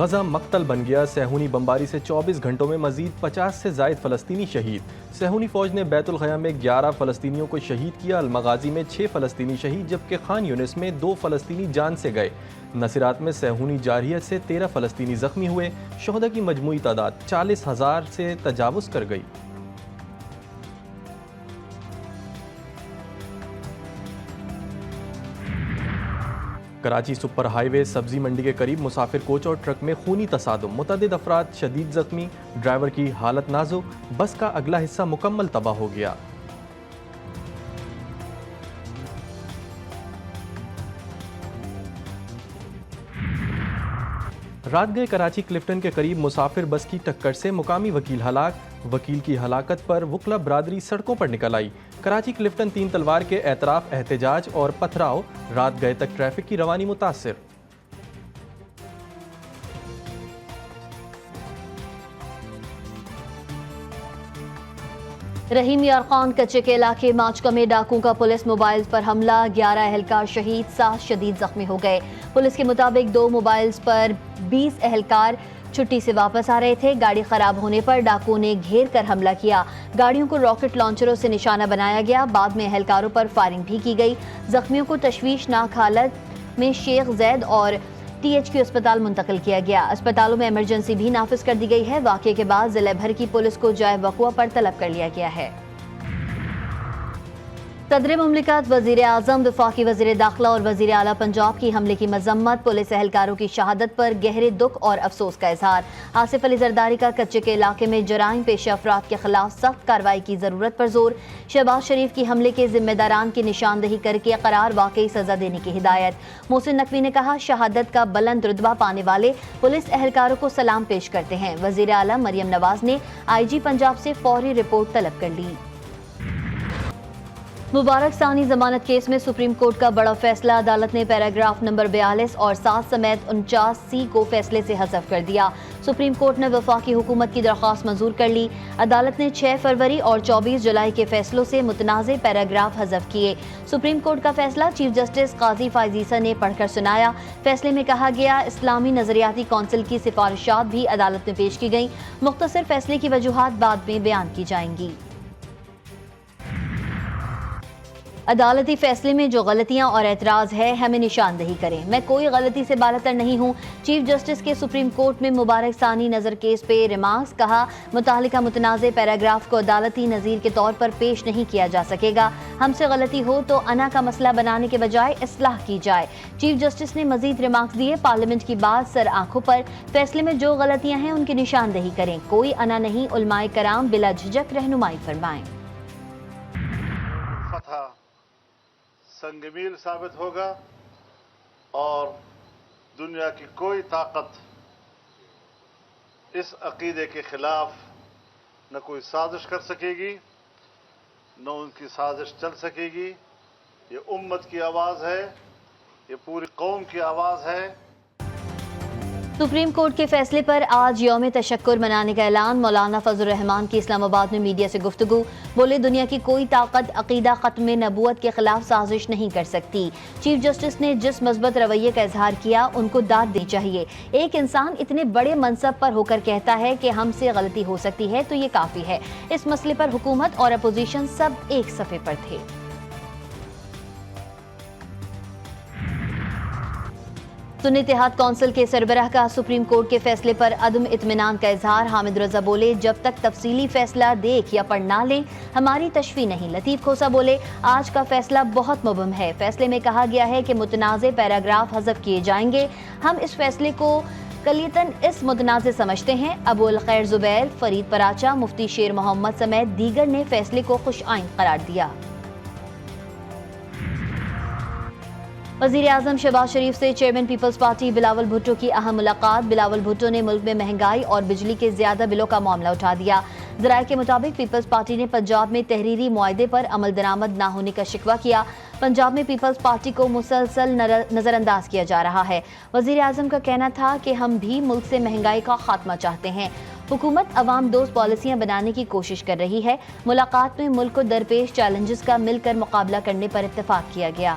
غزہ مقتل بن گیا، صہیونی بمباری سے 24 گھنٹوں میں مزید 50 سے زائد فلسطینی شہید۔ صہیونی فوج نے بیت الخیا میں 11 فلسطینیوں کو شہید کیا، المغازی میں 6 فلسطینی شہید جبکہ خان یونس میں 2 فلسطینی جان سے گئے۔ نصیرات میں صہیونی جارحیت سے 13 فلسطینی زخمی ہوئے، شہداء کی مجموعی تعداد 40,000 سے تجاوز کر گئی۔ کراچی سپر ہائی وے سبزی منڈی کے قریب مسافر کوچ اور ٹرک میں خونی تصادم، متعدد افراد شدید زخمی، ڈرائیور کی حالت نازک، بس کا اگلا حصہ مکمل تباہ ہو گیا۔ رات گئے کراچی کلفٹن کے قریب مسافر بس کی ٹکر سے مقامی وکیل ہلاک، وکیل کی ہلاکت پر وکلا برادری سڑکوں پر نکل آئی۔ کراچی کلفٹن 3 تلوار کے اعتراف، احتجاج اور پتھراؤ، رات گئے تک ٹریفک کی روانی متاثر۔ رحیم یار خان کچے کے علاقے ماچکا میں ڈاکوں کا پولیس موبائلز پر حملہ، 11 اہلکار شہید، 7 شدید زخمی ہو گئے۔ پولیس کے مطابق 2 موبائلز پر 20 اہلکار چھٹی سے واپس آ رہے تھے۔ گاڑی خراب ہونے پر ڈاکوں نے گھیر کر حملہ کیا، گاڑیوں کو راکٹ لانچروں سے نشانہ بنایا گیا، بعد میں اہلکاروں پر فائرنگ بھی کی گئی۔ زخمیوں کو تشویشناک حالت میں شیخ زید اور THQ اسپتال منتقل کیا گیا۔ اسپتالوں میں ایمرجنسی بھی نافذ کر دی گئی ہے۔ واقعے کے بعد ضلع بھر کی پولیس کو جائے وقوع پر طلب کر لیا گیا ہے۔ صدر مملکت، وزیر اعظم، وفاقی وزیر داخلہ اور وزیر اعلیٰ پنجاب کی حملے کی مذمت، پولیس اہلکاروں کی شہادت پر گہرے دکھ اور افسوس کا اظہار۔ آصف علی زرداری کا کچے کے علاقے میں جرائم پیشہ افراد کے خلاف سخت کارروائی کی ضرورت پر زور، شہباز شریف کی حملے کے ذمہ داران کی نشاندہی کر کے قرار واقعی سزا دینے کی ہدایت۔ محسن نقوی نے کہا، شہادت کا بلند رتبہ پانے والے پولیس اہلکاروں کو سلام پیش کرتے ہیں۔ وزیر اعلیٰ مریم نواز نے IG پنجاب سے فوری رپورٹ طلب کر لی۔ مبارک ثانی ضمانت کیس میں سپریم کورٹ کا بڑا فیصلہ، عدالت نے پیراگراف نمبر 42 اور 7 سمیت 49C کو فیصلے سے حذف کر دیا۔ سپریم کورٹ نے وفاقی حکومت کی درخواست منظور کر لی۔ عدالت نے 6 فروری اور 24 جولائی کے فیصلوں سے متنازع پیراگراف حذف کیے۔ سپریم کورٹ کا فیصلہ چیف جسٹس قاضی فائز عیسی نے پڑھ کر سنایا۔ فیصلے میں کہا گیا، اسلامی نظریاتی کونسل کی سفارشات بھی عدالت میں پیش کی گئیں، مختصر فیصلے کی وجوہات بعد میں بیان کی جائیں گی۔ عدالتی فیصلے میں جو غلطیاں اور اعتراض ہے، ہمیں نشاندہی کریں۔ میں کوئی غلطی سے بالاتر نہیں ہوں۔ چیف جسٹس کے سپریم کورٹ میں مبارک ثانی نظر کیس پہ ریمارکس، کہا، متعلقہ متنازع پیراگراف کو عدالتی نظیر کے طور پر پیش نہیں کیا جا سکے گا۔ ہم سے غلطی ہو تو انا کا مسئلہ بنانے کے بجائے اصلاح کی جائے۔ چیف جسٹس نے مزید ریمارکس دیے، پارلیمنٹ کی بات سر آنکھوں پر، فیصلے میں جو غلطیاں ہیں ان کی نشاندہی کریں، کوئی انا نہیں، علماء کرام بلا جھجک رہنمائی فرمائیں۔ سنگ میل ثابت ہوگا اور دنیا کی کوئی طاقت اس عقیدے کے خلاف نہ کوئی سازش کر سکے گی، نہ ان کی سازش چل سکے گی۔ یہ امت کی آواز ہے، یہ پوری قوم کی آواز ہے۔ سپریم کورٹ کے فیصلے پر آج یوم تشکر منانے کا اعلان، مولانا فضل الرحمان کی اسلام آباد میں میڈیا سے گفتگو، بولے دنیا کی کوئی طاقت عقیدہ ختم نبوت کے خلاف سازش نہیں کر سکتی۔ چیف جسٹس نے جس مثبت رویے کا اظہار کیا ان کو داد دینی چاہیے۔ ایک انسان اتنے بڑے منصب پر ہو کر کہتا ہے کہ ہم سے غلطی ہو سکتی ہے تو یہ کافی ہے۔ اس مسئلے پر حکومت اور اپوزیشن سب ایک صفحے پر تھے۔ سنی اتحاد کونسل کے سربراہ کا سپریم کورٹ کے فیصلے پر عدم اطمینان کا اظہار، حامد رضا بولے، جب تک تفصیلی فیصلہ دیکھ یا پڑھ نہ لیں ہماری تشفی نہیں۔ لطیف کھوسہ بولے، آج کا فیصلہ بہت مبہم ہے، فیصلے میں کہا گیا ہے کہ متنازع پیراگراف حذف کیے جائیں گے، ہم اس فیصلے کو کلیتاً اس متنازع سمجھتے ہیں۔ ابو الخیر زبیر، فرید پراچا، مفتی شیر محمد سمیت دیگر نے فیصلے کو خوش آئند قرار دیا۔ وزیر اعظم شہباز شریف سے chairman Peoples Party Bilawal Bhutto کی اہم ملاقات، بلاول بھٹو نے ملک میں مہنگائی اور بجلی کے زیادہ بلوں کا معاملہ اٹھا دیا۔ ذرائع کے مطابق پیپلز پارٹی نے پنجاب میں تحریری معاہدے پر عمل درآمد نہ ہونے کا شکوہ کیا۔ پنجاب میں پیپلز پارٹی کو مسلسل نظر انداز کیا جا رہا ہے۔ وزیر اعظم کا کہنا تھا کہ ہم بھی ملک سے مہنگائی کا خاتمہ چاہتے ہیں۔ حکومت عوام دوست پالیسیاں بنانے کی کوشش کر رہی ہے۔ ملاقات میں ملک کو درپیش چیلنجز کا مل کر مقابلہ کرنے پر اتفاق کیا گیا۔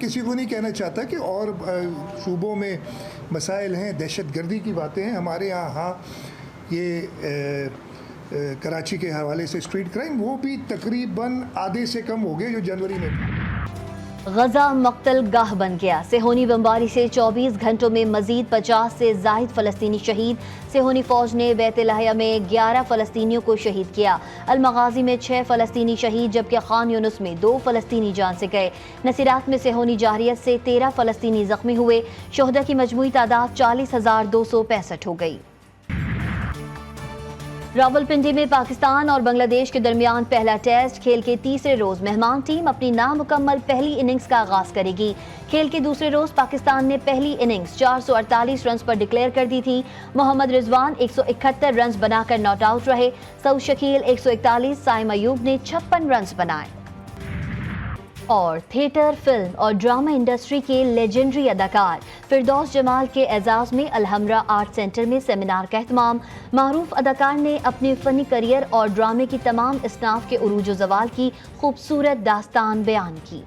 کسی کو نہیں کہنا چاہتا کہ اور صوبوں میں مسائل ہیں، دہشت گردی کی باتیں ہیں، ہمارے یہاں یہ کراچی کے حوالے سے اسٹریٹ کرائم وہ بھی تقریباً آدھے سے کم ہو گئے جو جنوری میں تھا۔ غزہ مقتل گاہ بن گیا، صہیونی بمباری سے 24 گھنٹوں میں مزید 50 سے زائد فلسطینی شہید، صہیونی فوج نے بیت لحیہ میں 11 فلسطینیوں کو شہید کیا، المغازی میں 6 فلسطینی شہید جبکہ خان یونس میں 2 فلسطینی جان سے گئے، نصیرات میں صہیونی جارحیت سے 13 فلسطینی زخمی ہوئے، شہداء کی مجموعی تعداد 40,265 ہو گئی۔ راولپنڈی میں پاکستان اور بنگلہ دیش کے درمیان پہلا ٹیسٹ، کھیل کے تیسرے روز مہمان ٹیم اپنی نامکمل پہلی اننگز کا آغاز کرے گی۔ کھیل کے دوسرے روز پاکستان نے پہلی اننگز 448 رنز پر ڈکلیئر کر دی تھی، محمد رضوان 171 رنز بنا کر ناٹ آؤٹ رہے، سعود شکیل 141، سائم ایوب نے 56 رنز بنائے۔ اور تھیٹر، فلم اور ڈرامہ انڈسٹری کے لیجنڈری اداکار فردوس جمال کے اعزاز میں الحمرا آرٹ سینٹر میں سیمینار کا اہتمام، معروف اداکار نے اپنے فنی کریئر اور ڈرامے کی تمام اصناف کے عروج و زوال کی خوبصورت داستان بیان کی۔